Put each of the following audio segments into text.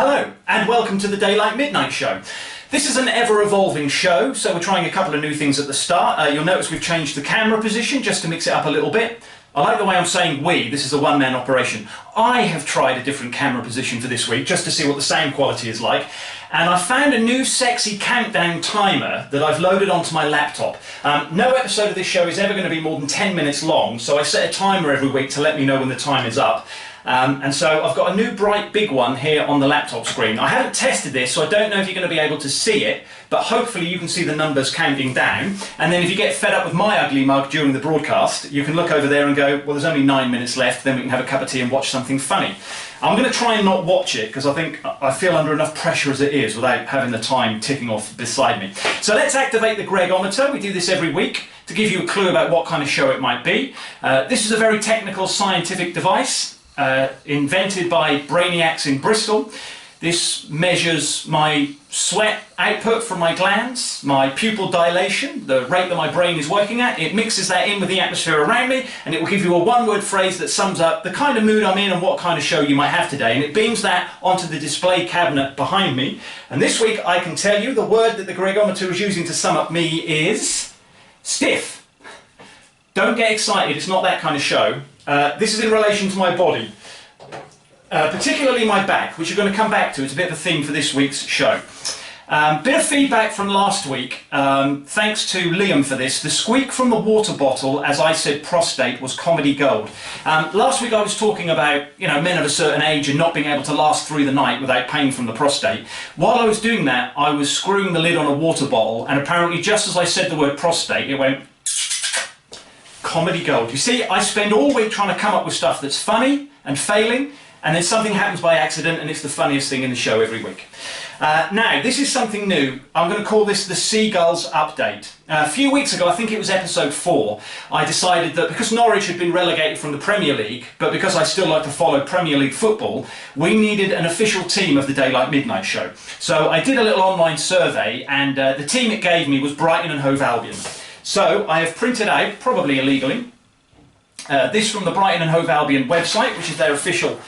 Hello and welcome to the Daylight Midnight Show. This is an ever-evolving show, so we're trying a couple of new things at the start. You'll notice we've changed the camera position just to mix it up a little bit. I like the way I'm saying we, this is a one-man operation. I have tried a different camera position for this week just to see what the sound quality is like, and I found a new sexy countdown timer that I've loaded onto my laptop. No episode of this show is ever going to be more than 10 minutes long, so I set a timer every week to let me know when the time is up. And so I've got a new bright big one here on the laptop screen. I haven't tested this, so I don't know if you're going to be able to see it, but hopefully you can see the numbers counting down. And then if you get fed up with my ugly mug during the broadcast, you can look over there and go, well, there's only 9 minutes left, then we can have a cup of tea and watch something funny. I'm going to try and not watch it because I feel under enough pressure as it is without having the time ticking off beside me. So let's activate the Gregometer. We do this every week to give you a clue about what kind of show it might be. This is a very technical scientific device. Invented by brainiacs in Bristol. This measures my sweat output from my glands, my pupil dilation, the rate that my brain is working at. It mixes that in with the atmosphere around me, and it will give you a one-word phrase that sums up the kind of mood I'm in and what kind of show you might have today. And it beams that onto the display cabinet behind me. And this week I can tell you the word that the Gregometer is using to sum up me is stiff. Don't get excited, it's not that kind of show. This is in relation to my body, particularly my back, which you're going to come back to. It's a bit of a theme for this week's show. Bit of feedback from last week, thanks to Liam for this. The squeak from the water bottle, as I said prostate, was comedy gold. Last week I was talking about, men of a certain age and not being able to last through the night without pain from the prostate. While I was doing that, I was screwing the lid on a water bottle, and apparently just as I said the word prostate, it went comedy gold. You see, I spend all week trying to come up with stuff that's funny and failing, and then something happens by accident and it's the funniest thing in the show every week. Now, this is something new. I'm going to call this the Seagulls Update. A few weeks ago, I think it was episode 4, I decided that because Norwich had been relegated from the Premier League, but because I still like to follow Premier League football, we needed an official team of the Daylight Midnight Show. So I did a little online survey, and the team it gave me was Brighton and Hove Albion. So I have printed out, probably illegally, this from the Brighton and Hove Albion website, which is their official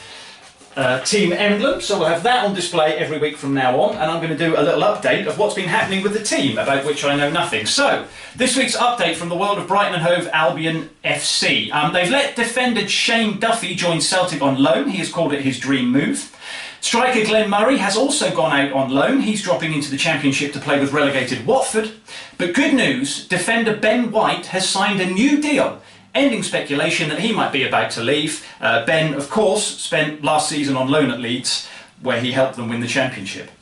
team emblem. So we'll have that on display every week from now on, and I'm going to do a little update of what's been happening with the team, about which I know nothing. So, this week's update from the world of Brighton and Hove Albion FC. They've let defender Shane Duffy join Celtic on loan. He has called it his dream move. Striker Glenn Murray has also gone out on loan. He's dropping into the Championship to play with relegated Watford. But good news, defender Ben White has signed a new deal, ending speculation that he might be about to leave. Ben, of course, spent last season on loan at Leeds, where he helped them win the Championship.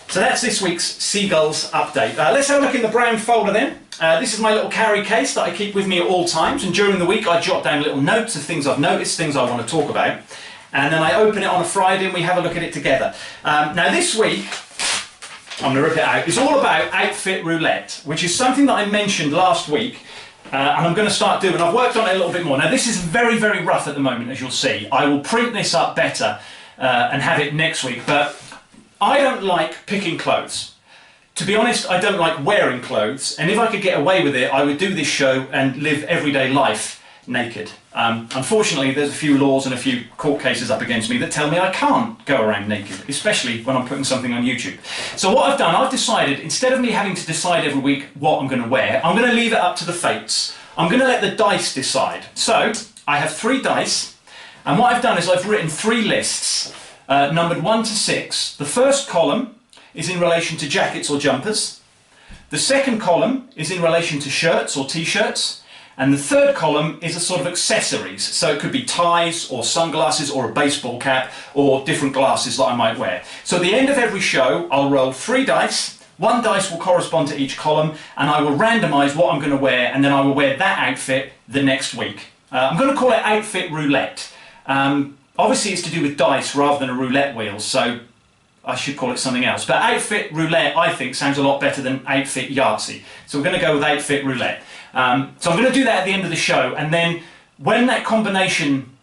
So that's this week's Seagulls Update. Let's have a look in the brown folder then. This is my little carry case that I keep with me at all times, and during the week I jot down little notes of things I've noticed, things I want to talk about. And then I open it on a Friday and we have a look at it together. Now this week, I'm going to rip it out, it's all about outfit roulette, which is something that I mentioned last week, and I'm going to start doing. I've worked on it a little bit more. Now this is very, very rough at the moment, as you'll see. I will print this up better and have it next week, but I don't like picking clothes. To be honest, I don't like wearing clothes, and if I could get away with it, I would do this show and live everyday life naked. Unfortunately, there's a few laws and a few court cases up against me that tell me I can't go around naked, especially when I'm putting something on YouTube. So what I've done, I've decided, instead of me having to decide every week what I'm going to wear, I'm going to leave it up to the fates. I'm going to let the dice decide. So, I have 3 dice, and what I've done is I've written 3 lists, numbered 1 to 6. The first column is in relation to jackets or jumpers. The second column is in relation to shirts or t-shirts. And the third column is a sort of accessories. So it could be ties or sunglasses or a baseball cap or different glasses that I might wear. So at the end of every show, I'll roll 3 dice. 1 dice will correspond to each column, and I will randomise what I'm going to wear, and then I will wear that outfit the next week. I'm going to call it Outfit Roulette. Obviously it's to do with dice rather than a roulette wheel, so I should call it something else. But Outfit Roulette, I think, sounds a lot better than Outfit Yahtzee. So we're going to go with Outfit Roulette. So I'm going to do that at the end of the show, and then when that combination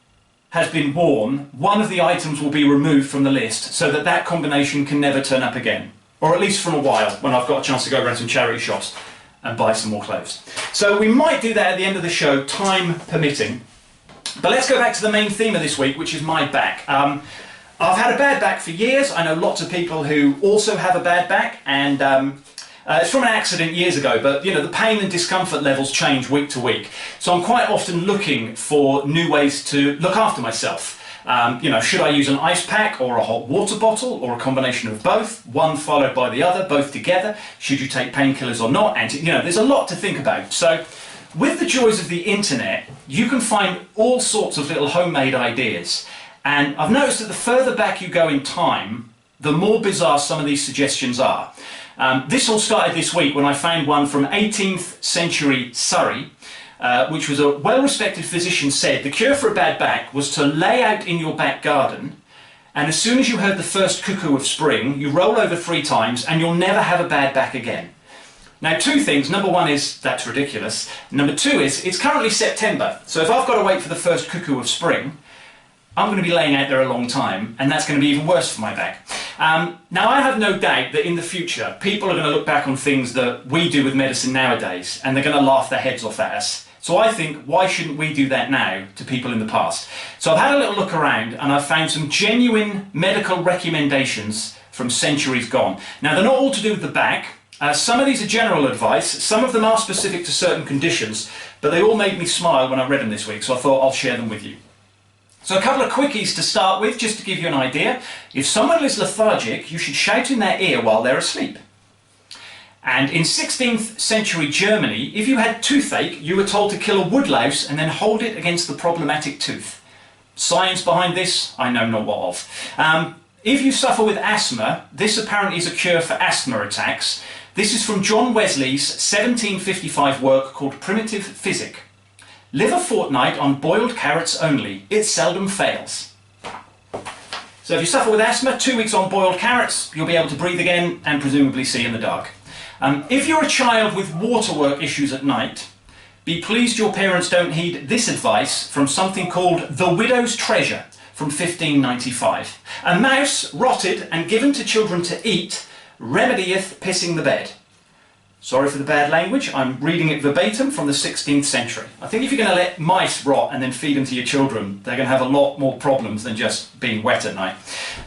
has been worn, one of the items will be removed from the list so that that combination can never turn up again. Or at least for a while, when I've got a chance to go around some charity shops and buy some more clothes. So we might do that at the end of the show, time permitting. But let's go back to the main theme of this week, which is my back. I've had a bad back for years. I know lots of people who also have a bad back, and it's from an accident years ago, but you know, the pain and discomfort levels change week to week. So I'm quite often looking for new ways to look after myself. You know, should I use an ice pack or a hot water bottle or a combination of both, one followed by the other, both together? Should you take painkillers or not? And you know, there's a lot to think about. So with the joys of the internet, you can find all sorts of little homemade ideas. And I've noticed that the further back you go in time, the more bizarre some of these suggestions are. This all started this week when I found one from 18th century Surrey, which was a well-respected physician said the cure for a bad back was to lay out in your back garden, and as soon as you heard the first cuckoo of spring, you roll over 3 times and you'll never have a bad back again. Now, 2 things. Number 1 is that's ridiculous. Number 2 is it's currently September, so if I've got to wait for the first cuckoo of spring, I'm going to be laying out there a long time, and that's going to be even worse for my back. Now, I have no doubt that in the future, people are going to look back on things that we do with medicine nowadays, and they're going to laugh their heads off at us. So I think, why shouldn't we do that now to people in the past? So I've had a little look around, and I've found some genuine medical recommendations from centuries gone. Now, they're not all to do with the back. Some of these are general advice, some of them are specific to certain conditions, but they all made me smile when I read them this week, so I thought I'll share them with you. So a couple of quickies to start with, just to give you an idea. If someone is lethargic, you should shout in their ear while they're asleep. And in 16th century Germany, if you had toothache, you were told to kill a woodlouse and then hold it against the problematic tooth. Science behind this, I know not what of. If you suffer with asthma, this apparently is a cure for asthma attacks. This is from John Wesley's 1755 work called Primitive Physic. Live a fortnight on boiled carrots only. It seldom fails. So if you suffer with asthma, 2 weeks on boiled carrots, you'll be able to breathe again and presumably see in the dark. If you're a child with waterwork issues at night, be pleased your parents don't heed this advice from something called The Widow's Treasure from 1595. A mouse rotted and given to children to eat remedieth pissing the bed. Sorry for the bad language, I'm reading it verbatim from the 16th century. I think if you're going to let mice rot and then feed them to your children, they're going to have a lot more problems than just being wet at night.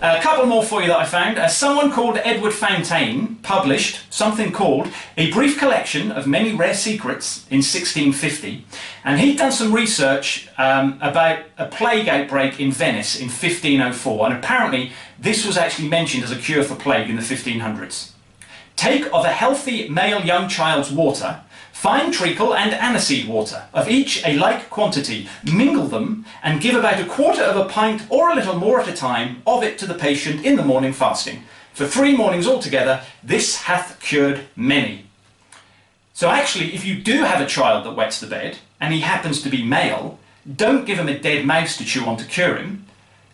A couple more for you that I found. Someone called Edward Fountaine published something called A Brief Collection of Many Rare Secrets in 1650, and he'd done some research about a plague outbreak in Venice in 1504, and apparently this was actually mentioned as a cure for plague in the 1500s. Take of a healthy male young child's water, fine treacle and aniseed water, of each a like quantity, mingle them, and give about 1/4 of a pint or a little more at a time of it to the patient in the morning fasting. For 3 mornings altogether, this hath cured many. So actually, if you do have a child that wets the bed, and he happens to be male, don't give him a dead mouse to chew on to cure him.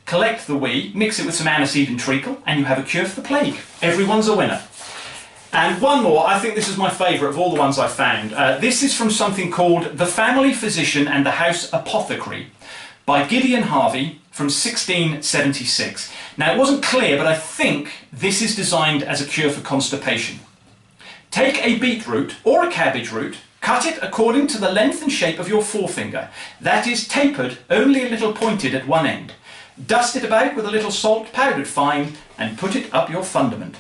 Collect the wee, mix it with some aniseed and treacle, and you have a cure for the plague. Everyone's a winner. And one more, I think this is my favourite of all the ones I've found. This is from something called The Family Physician and the House Apothecary by Gideon Harvey from 1676. Now, it wasn't clear, but I think this is designed as a cure for constipation. Take a beetroot or a cabbage root, cut it according to the length and shape of your forefinger. That is tapered, only a little pointed at one end. Dust it about with a little salt powdered fine and put it up your fundament.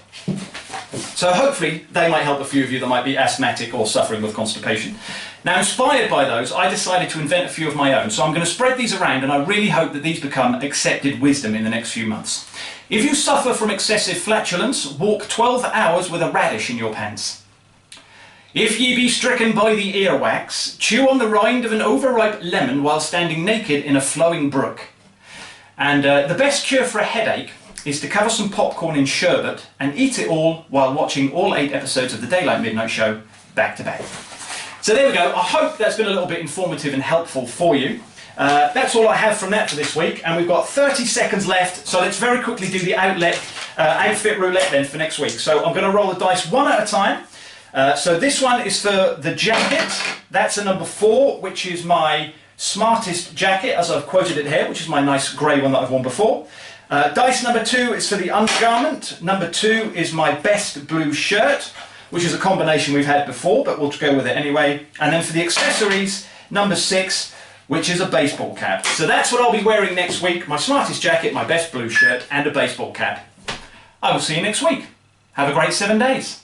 So hopefully they might help a few of you that might be asthmatic or suffering with constipation. Now, inspired by those, I decided to invent a few of my own, so I'm going to spread these around, and I really hope that these become accepted wisdom in the next few months. If you suffer from excessive flatulence, walk 12 hours with a radish in your pants. If ye be stricken by the earwax, chew on the rind of an overripe lemon while standing naked in a flowing brook. And the best cure for a headache is to cover some popcorn in sherbet and eat it all while watching all 8 episodes of the Daylight Midnight Show back to back. So there we go. I hope that's been a little bit informative and helpful for you. That's all I have from that for this week, and we've got 30 seconds left, so let's very quickly do the outfit roulette then for next week. So I'm going to roll the dice one at a time. So this one is for the jacket. That's a number 4, which is my smartest jacket, as I've quoted it here, which is my nice grey one that I've worn before. Dice number 2 is for the undergarment. Number 2 is my best blue shirt, which is a combination we've had before, but we'll go with it anyway. And then for the accessories, number 6, which is a baseball cap. So that's what I'll be wearing next week. My smartest jacket, my best blue shirt, and a baseball cap. I will see you next week. Have a great 7 days.